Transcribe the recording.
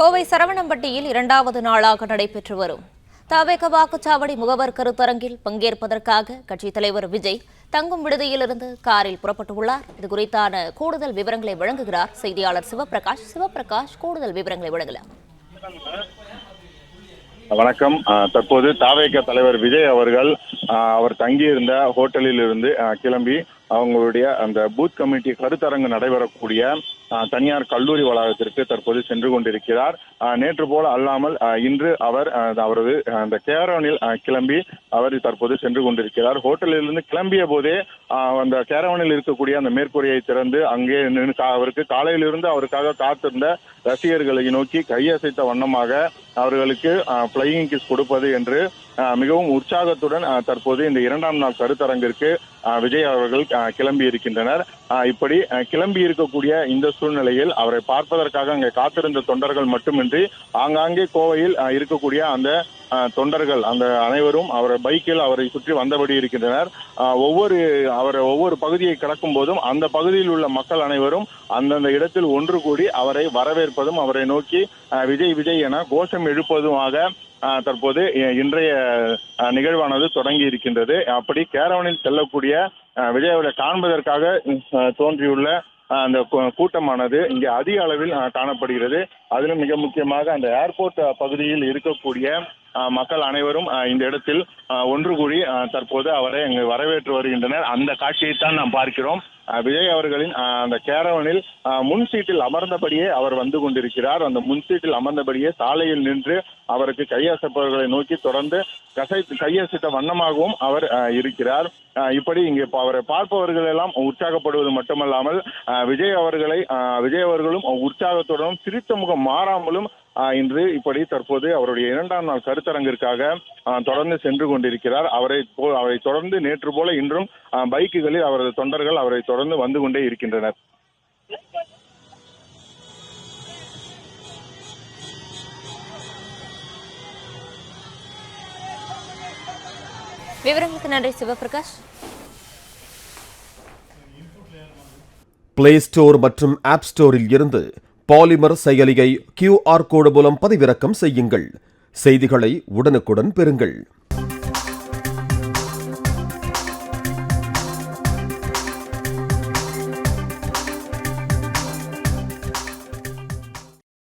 கோவை சரவணம்பட்டியில் இரண்டாவது நாளாக நடைபெற்று வரும் தவேக வாக்குச்சாவடி முகவர் கருத்தரங்கில் பங்கேற்பதற்காக கட்சித் தலைவர் விஜய் தங்கும் விடுதியிலிருந்து காரில் புறப்பட்டுள்ளார். இதுகுறித்தான கூடுதல் விவரங்களை வழங்குகிறார் செய்தியாளர் சிவபிரகாஷ். கூடுதல் விவரங்களை வழங்கலாம். வணக்கம். தற்போது தவேக தலைவர் விஜய் அவர்கள் அவர் தங்கியிருந்த ஹோட்டலில் இருந்து கிளம்பி அவங்களுடைய அந்த பூத் கமிட்டி கருத்தரங்கு நடைபெறக்கூடிய தனியார் கல்லூரி வளாகத்திற்கு தற்போது சென்று கொண்டிருக்கிறார். நேற்று போல அல்லாமல் இன்று அவரது அந்த கேரவனில் கிளம்பி அவர் தற்போது சென்று கொண்டிருக்கிறார். ஹோட்டலிலிருந்து கிளம்பிய போதே அந்த கேரவனில் இருக்கக்கூடிய அந்த மேற்கூரையை திறந்து அங்கே அவருக்கு காலையிலிருந்து அவருக்காக காத்திருந்த ரசிகர்களை நோக்கி கையசைத்த வண்ணமாக அவர்களுக்கு பிளையிங் கிஸ் கொடுப்பது என்று மிகவும் உற்சாகத்துடன் தற்போது இந்த இரண்டாம் நாள் கருத்தரங்கிற்கு விஜய் அவர்கள் கிளம்பி இருக்கின்றனர். இப்படி கிளம்பி இருக்கக்கூடிய இந்த சூழ்நிலையில் அவரை பார்ப்பதற்காக அங்கே காத்திருந்த தொண்டர்கள் மட்டுமின்றி ஆங்காங்கே கோவையில் இருக்கக்கூடிய அந்த தொண்டர்கள் அந்த அனைவரும் அவர் பைக்கில் அவரை சுற்றி வந்தபடி இருக்கின்றனர். ஒவ்வொரு பகுதியை கடக்கும் போதும் அந்த பகுதியில் உள்ள மக்கள் அனைவரும் அந்தந்த இடத்தில் ஒன்று கூடி அவரை வரவேற்பதும் அவரை நோக்கி விஜய் விஜய் என கோஷம் எழுப்பதுமாக தற்போது இன்றைய நிகழ்வானது தொடங்கி இருக்கின்றது. அப்படி கேரவனில் செல்லக்கூடிய விஜய் அவரை காண்பதற்காக தோன்றியுள்ள அந்த கூட்டமானது இங்கே அதிக அளவில் காணப்படுகிறது. அதிலும் மிக முக்கியமாக அந்த ஏர்போர்ட் பகுதியில் இருக்கக்கூடிய மக்கள் அனைவரும் இந்த இடத்தில் ஒன்று கூடி தற்போது அவரை இங்கு வரவேற்று வருகின்றனர். அந்த காட்சியைத்தான் நாம் பார்க்கிறோம். விஜய் அவர்களின் அந்த கேரவனில் முன் சீட்டில் அமர்ந்தபடியே அவர் வந்து கொண்டிருக்கிறார். அந்த முன் சீட்டில் அமர்ந்தபடியே சாலையில் நின்று அவருக்கு கையசைப்பவர்களை நோக்கி தொடர்ந்து கையசைத்த வண்ணமாகவும் அவர் இருக்கிறார். இப்படி இங்கே அவரை பார்ப்பவர்கள் எல்லாம் உற்சாகப்படுவது மட்டுமல்லாமல் விஜய் அவர்களும் உற்சாகத்துடனும் சிரித்த முகம் மாறாமலும் இன்று இப்படி தற்போது அவருடைய இரண்டாம் நாள் கருத்தரங்கிற்காக தொடர்ந்து சென்று கொண்டிருக்கிறார். அவரை தொடர்ந்து நேற்று போல இன்றும் பைக்குகளில் அவரது தொண்டர்கள் அவரை தொடர்ந்து வந்து கொண்டே இருக்கின்றனர். விவரங்களுக்கு நன்றி சிவபிரகாஷ். பிளே ஸ்டோர் மற்றும் ஆப் ஸ்டோரில் இருந்து பாலிமர் செயலியை QR கோடு மூலம் பதிவிறக்கம் செய்யுங்கள். செய்திகளை உடனுக்குடன் பெறுங்கள்.